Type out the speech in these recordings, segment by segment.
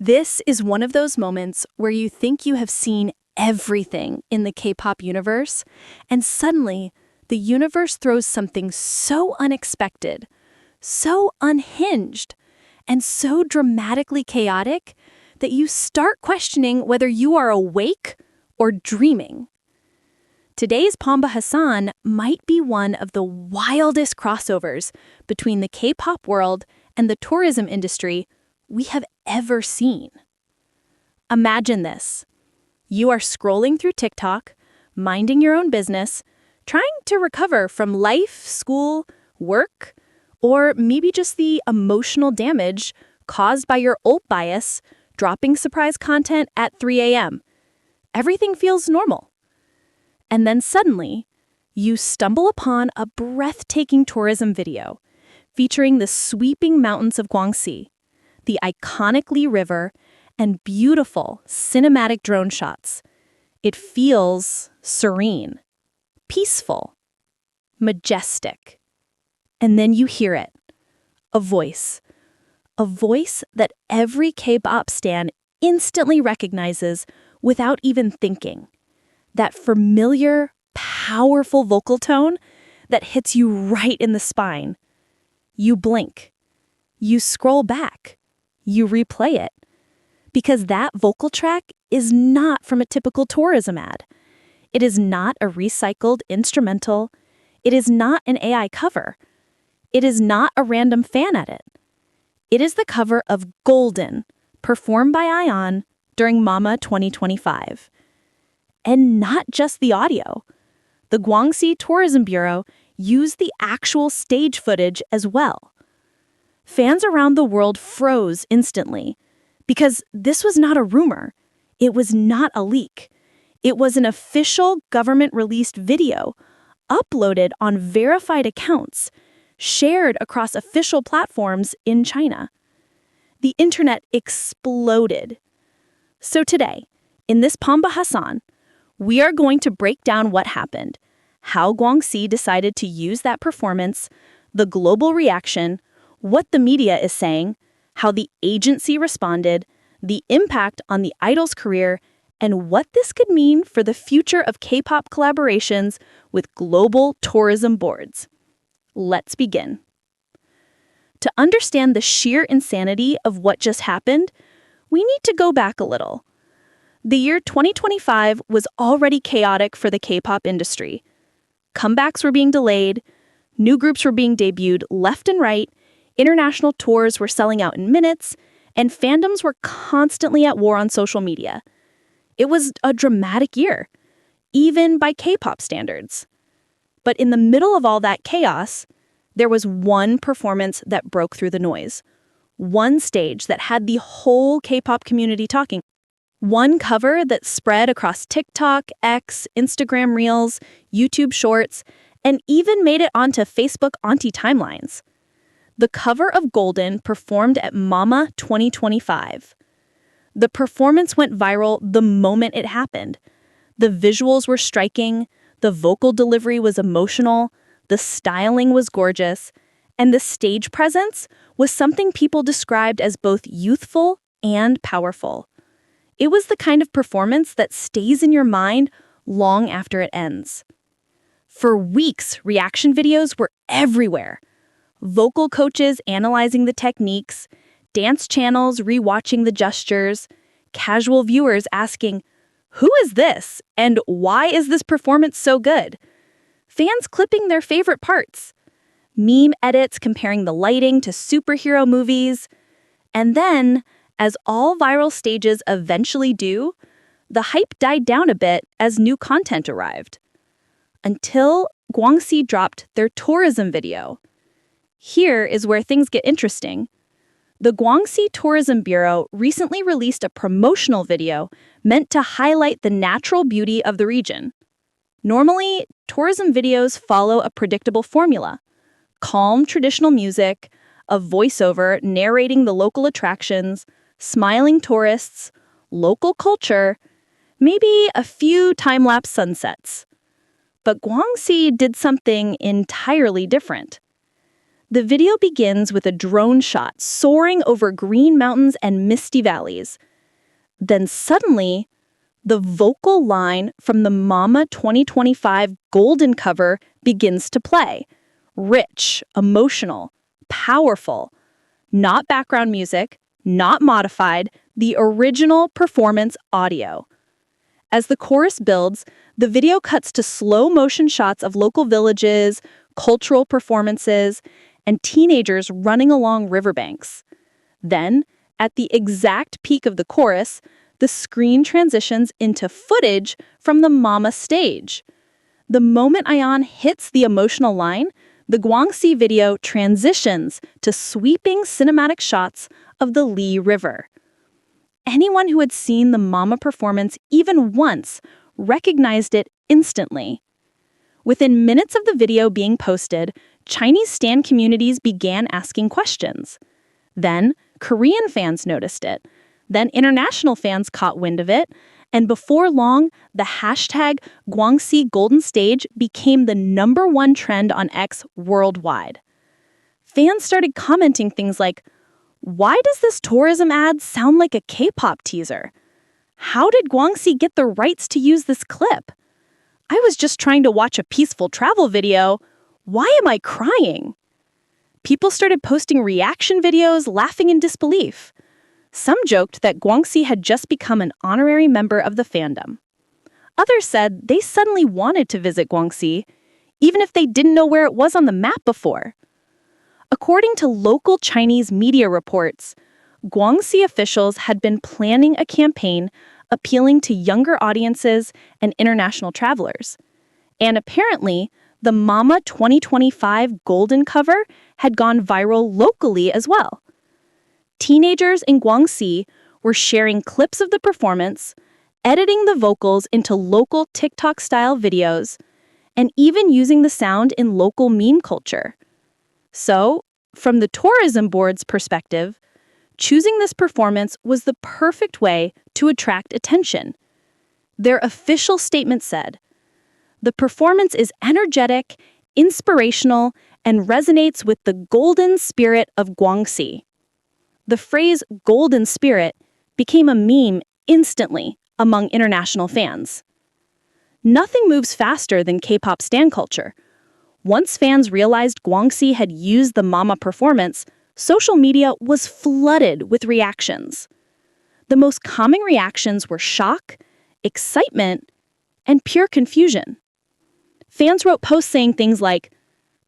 This is one of those moments where you think you have seen everything in the K-pop universe, and suddenly the universe throws something so unexpected, so unhinged, and so dramatically chaotic that you start questioning whether you are awake or dreaming. Today's Pamba Hassan might be one of the wildest crossovers between the K-pop world and the tourism industry we have ever seen. Imagine this. You are scrolling through TikTok, minding your own business, trying to recover from life, school, work, or maybe just the emotional damage caused by your old bias, dropping surprise content at 3 a.m. Everything feels normal. And then suddenly, you stumble upon a breathtaking tourism video featuring the sweeping mountains of Guangxi, the iconic Li River, and beautiful cinematic drone shots. It feels serene, peaceful, majestic. And then you hear it, a voice that every K-pop stan instantly recognizes without even thinking. That familiar, powerful vocal tone that hits you right in the spine. You blink. You scroll back. You replay it. Because that vocal track is not from a typical tourism ad. It is not a recycled instrumental. It is not an AI cover. It is not a random fan edit. It is the cover of Golden, performed by Ahyeon during Mama 2025. And not just the audio. The Guangxi Tourism Bureau used the actual stage footage as well. Fans around the world froze instantly because this was not a rumor. It was not a leak. It was an official government-released video uploaded on verified accounts, shared across official platforms in China. The internet exploded. So today, in this Pamba Hassan, we are going to break down what happened, how Guangxi decided to use that performance, the global reaction, what the media is saying, how the agency responded, the impact on the idol's career, and what this could mean for the future of K-pop collaborations with global tourism boards. Let's begin. To understand the sheer insanity of what just happened, we need to go back a little. The year 2025 was already chaotic for the K-pop industry. Comebacks were being delayed, new groups were being debuted left and right, international tours were selling out in minutes, and fandoms were constantly at war on social media. It was a dramatic year, even by K-pop standards. But in the middle of all that chaos, there was one performance that broke through the noise. One stage that had the whole K-pop community talking. One cover that spread across TikTok, X, Instagram Reels, YouTube Shorts, and even made it onto Facebook Auntie timelines. The cover of Golden performed at Mama 2025. The performance went viral the moment it happened. The visuals were striking, the vocal delivery was emotional, the styling was gorgeous, and the stage presence was something people described as both youthful and powerful. It was the kind of performance that stays in your mind long after it ends. For weeks, reaction videos were everywhere. Vocal coaches analyzing the techniques, dance channels rewatching the gestures, casual viewers asking, "Who is this? And why is this performance so good?" Fans clipping their favorite parts. Meme edits comparing the lighting to superhero movies. And then, as all viral stages eventually do, the hype died down a bit as new content arrived. Until Guangxi dropped their tourism video. Here is where things get interesting. The Guangxi Tourism Bureau recently released a promotional video meant to highlight the natural beauty of the region. Normally, tourism videos follow a predictable formula. Calm traditional music, a voiceover narrating the local attractions, smiling tourists, local culture, maybe a few time-lapse sunsets. But Guangxi did something entirely different. The video begins with a drone shot soaring over green mountains and misty valleys. Then suddenly, the vocal line from the Mama 2025 golden cover begins to play. Rich, emotional, powerful. Not background music, not modified, the original performance audio. As the chorus builds, the video cuts to slow motion shots of local villages, cultural performances, and teenagers running along riverbanks. Then, at the exact peak of the chorus, the screen transitions into footage from the Mama stage. The moment Ahyeon hits the emotional line, the Guangxi video transitions to sweeping cinematic shots of the Li River. Anyone who had seen the Mama performance even once recognized it instantly. Within minutes of the video being posted, Chinese stan communities began asking questions. Then, Korean fans noticed it. Then international fans caught wind of it. And before long, the hashtag Guangxi Golden Stage became the #1 trend on X worldwide. Fans started commenting things like, "Why does this tourism ad sound like a K-pop teaser? How did Guangxi get the rights to use this clip? I was just trying to watch a peaceful travel video. Why am I crying?" People started posting reaction videos, laughing in disbelief. Some joked that Guangxi had just become an honorary member of the fandom. Others said they suddenly wanted to visit Guangxi, even if they didn't know where it was on the map before. According to local Chinese media reports, Guangxi officials had been planning a campaign appealing to younger audiences and international travelers. And apparently, the Mama 2025 golden cover had gone viral locally as well. Teenagers in Guangxi were sharing clips of the performance, editing the vocals into local TikTok-style videos, and even using the sound in local meme culture. So, from the tourism board's perspective, choosing this performance was the perfect way to attract attention. Their official statement said, "The performance is energetic, inspirational, and resonates with the golden spirit of Guangxi." The phrase golden spirit became a meme instantly among international fans. Nothing moves faster than K-pop stan culture. Once fans realized Guangxi had used the Mama performance, social media was flooded with reactions. The most common reactions were shock, excitement, and pure confusion. Fans wrote posts saying things like,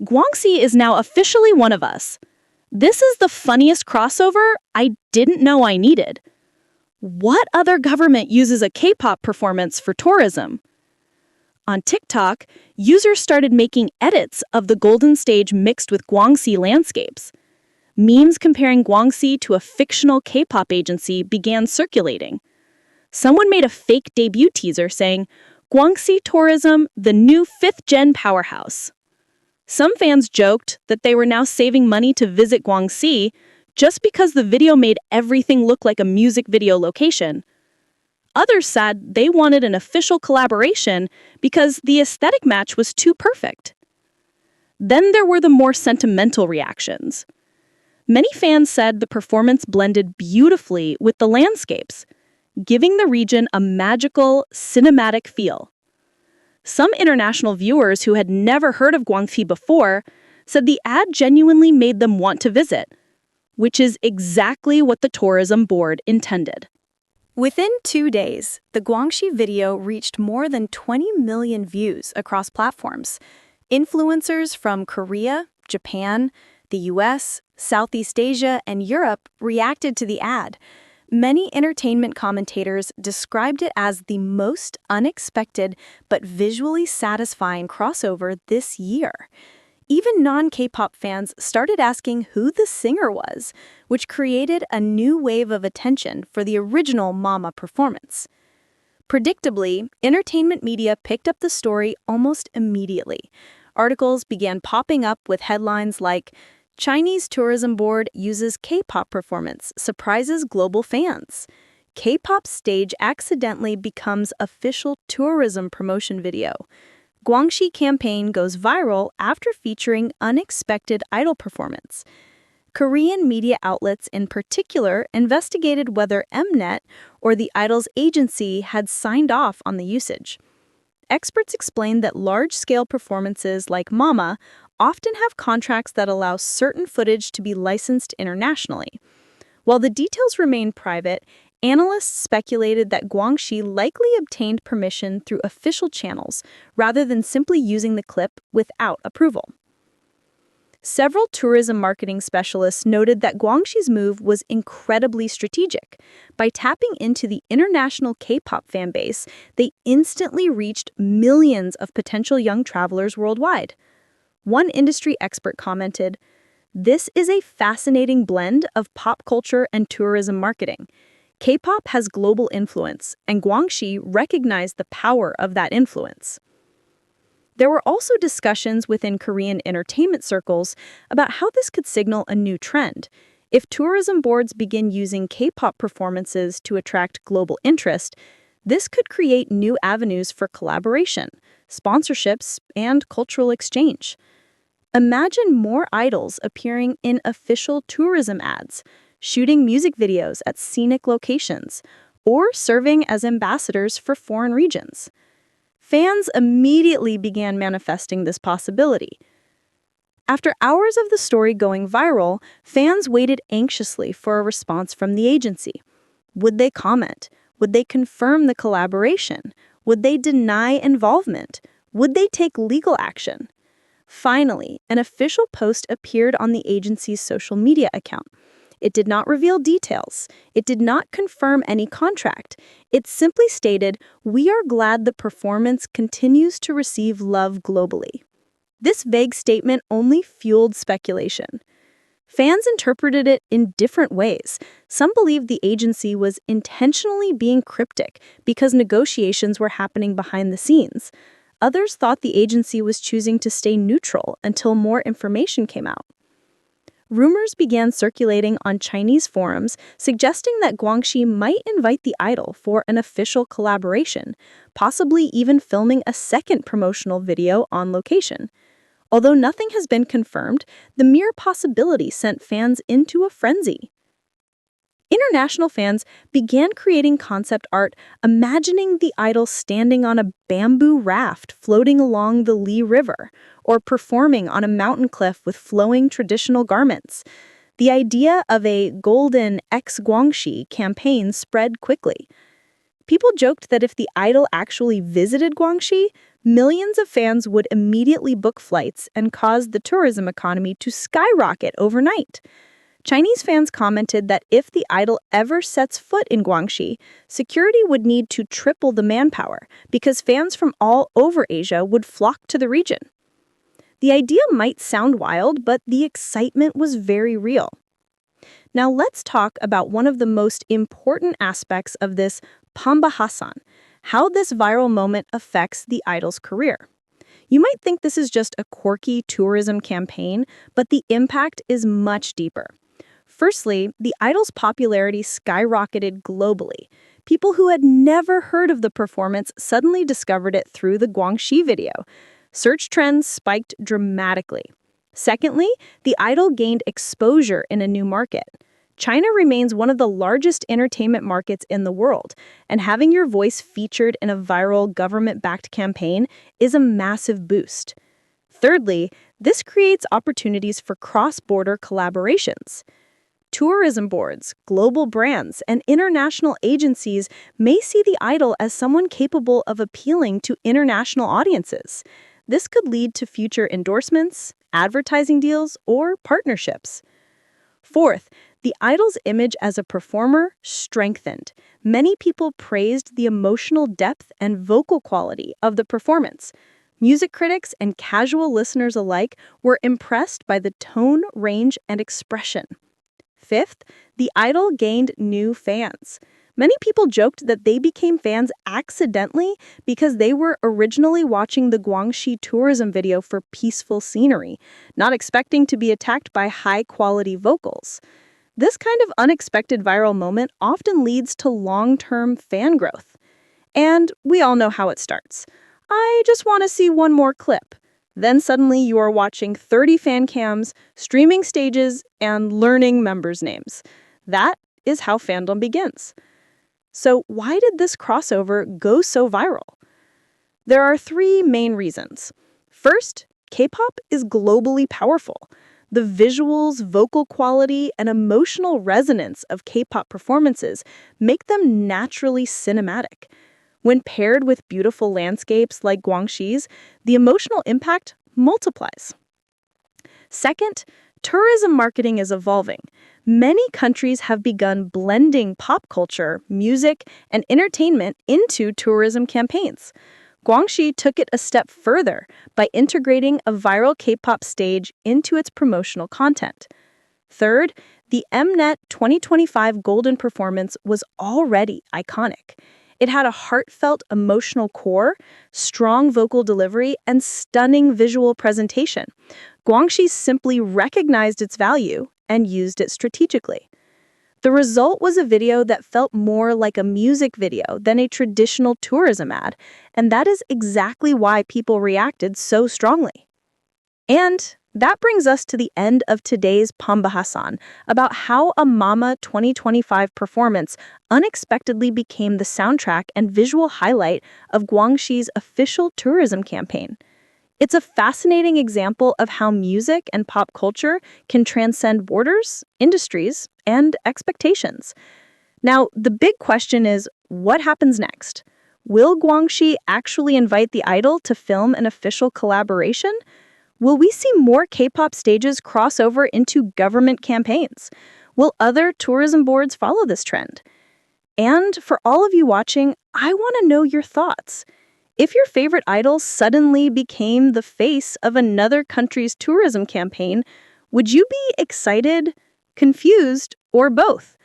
"Guangxi is now officially one of us. This is the funniest crossover I didn't know I needed. What other government uses a K-pop performance for tourism?" On TikTok, users started making edits of the golden stage mixed with Guangxi landscapes. Memes comparing Guangxi to a fictional K-pop agency began circulating. Someone made a fake debut teaser saying, "Guangxi Tourism, the new 5th-gen powerhouse." Some fans joked that they were now saving money to visit Guangxi just because the video made everything look like a music video location. Others said they wanted an official collaboration because the aesthetic match was too perfect. Then there were the more sentimental reactions. Many fans said the performance blended beautifully with the landscapes, giving the region a magical, cinematic feel. Some international viewers who had never heard of Guangxi before said the ad genuinely made them want to visit, which is exactly what the tourism board intended. Within 2 days, the Guangxi video reached more than 20 million views across platforms. Influencers from Korea, Japan, the US, Southeast Asia, and Europe reacted to the ad. Many entertainment commentators described it as the most unexpected but visually satisfying crossover this year. Even non-K-pop fans started asking who the singer was, which created a new wave of attention for the original Mama performance. Predictably, entertainment media picked up the story almost immediately. Articles began popping up with headlines like, "Chinese Tourism Board uses K-pop performance, surprises global fans." "K-pop stage accidentally becomes official tourism promotion video." Guangxi campaign goes viral after featuring unexpected idol performance. Korean media outlets in particular investigated whether Mnet, or the idol's agency, had signed off on the usage. Experts explained that large-scale performances like Mama often have contracts that allow certain footage to be licensed internationally. While the details remain private, analysts speculated that Guangxi likely obtained permission through official channels rather than simply using the clip without approval. Several tourism marketing specialists noted that Guangxi's move was incredibly strategic. By tapping into the international K-pop fan base, they instantly reached millions of potential young travelers worldwide. One industry expert commented, "This is a fascinating blend of pop culture and tourism marketing. K-pop has global influence, and Guangxi recognized the power of that influence." There were also discussions within Korean entertainment circles about how this could signal a new trend. If tourism boards begin using K-pop performances to attract global interest, this could create new avenues for collaboration, sponsorships, and cultural exchange. Imagine more idols appearing in official tourism ads, shooting music videos at scenic locations, or serving as ambassadors for foreign regions. Fans immediately began manifesting this possibility. After hours of the story going viral, fans waited anxiously for a response from the agency. Would they comment? Would they confirm the collaboration? Would they deny involvement? Would they take legal action? Finally, an official post appeared on the agency's social media account. It did not reveal details. It did not confirm any contract. It simply stated, "We are glad the performance continues to receive love globally." This vague statement only fueled speculation. Fans interpreted it in different ways. Some believed the agency was intentionally being cryptic because negotiations were happening behind the scenes. Others thought the agency was choosing to stay neutral until more information came out. Rumors began circulating on Chinese forums suggesting that Guangxi might invite the idol for an official collaboration, possibly even filming a second promotional video on location. Although nothing has been confirmed, the mere possibility sent fans into a frenzy. International fans began creating concept art, imagining the idol standing on a bamboo raft floating along the Li River, or performing on a mountain cliff with flowing traditional garments. The idea of a golden ex-Guangxi campaign spread quickly. People joked that if the idol actually visited Guangxi, millions of fans would immediately book flights and cause the tourism economy to skyrocket overnight. Chinese fans commented that if the idol ever sets foot in Guangxi, security would need to triple the manpower because fans from all over Asia would flock to the region. The idea might sound wild, but the excitement was very real. Now let's talk about one of the most important aspects of this pambahasan, how this viral moment affects the idol's career. You might think this is just a quirky tourism campaign, but the impact is much deeper. Firstly, the idol's popularity skyrocketed globally. People who had never heard of the performance suddenly discovered it through the Guangxi video. Search trends spiked dramatically. Secondly, the idol gained exposure in a new market. China remains one of the largest entertainment markets in the world, and having your voice featured in a viral government-backed campaign is a massive boost. Thirdly, this creates opportunities for cross-border collaborations. Tourism boards, global brands, and international agencies may see the idol as someone capable of appealing to international audiences. This could lead to future endorsements, advertising deals, or partnerships. Fourth, the idol's image as a performer strengthened. Many people praised the emotional depth and vocal quality of the performance. Music critics and casual listeners alike were impressed by the tone, range, and expression. Fifth, the idol gained new fans. Many people joked that they became fans accidentally because they were originally watching the Guangxi tourism video for peaceful scenery, not expecting to be attacked by high-quality vocals. This kind of unexpected viral moment often leads to long-term fan growth. And we all know how it starts. I just want to see one more clip. Then suddenly you are watching 30 fan cams, streaming stages, and learning members' names. That is how fandom begins. So why did this crossover go so viral? There are three main reasons. First, K-pop is globally powerful. The visuals, vocal quality, and emotional resonance of K-pop performances make them naturally cinematic. When paired with beautiful landscapes like Guangxi's, the emotional impact multiplies. Second, tourism marketing is evolving. Many countries have begun blending pop culture, music, and entertainment into tourism campaigns. Guangxi took it a step further by integrating a viral K-pop stage into its promotional content. Third, the Mnet 2025 Golden performance was already iconic. It had a heartfelt emotional core, strong vocal delivery, and stunning visual presentation. Guangxi simply recognized its value and used it strategically. The result was a video that felt more like a music video than a traditional tourism ad, and that is exactly why people reacted so strongly. And that brings us to the end of today's Pambahasan about how a Mama 2025 performance unexpectedly became the soundtrack and visual highlight of Guangxi's official tourism campaign. It's a fascinating example of how music and pop culture can transcend borders, industries, and expectations. Now, the big question is, what happens next? Will Guangxi actually invite the idol to film an official collaboration? Will we see more K-pop stages cross over into government campaigns? Will other tourism boards follow this trend? And for all of you watching, I want to know your thoughts. If your favorite idol suddenly became the face of another country's tourism campaign, would you be excited, confused, or both?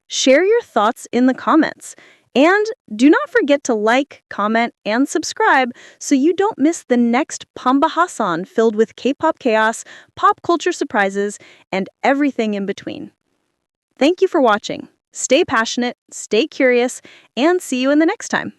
Share your thoughts in the comments. And do not forget to like, comment, and subscribe so you don't miss the next Pambahasan filled with K-pop chaos, pop culture surprises, and everything in between. Thank you for watching. Stay passionate, stay curious, and see you in the next time.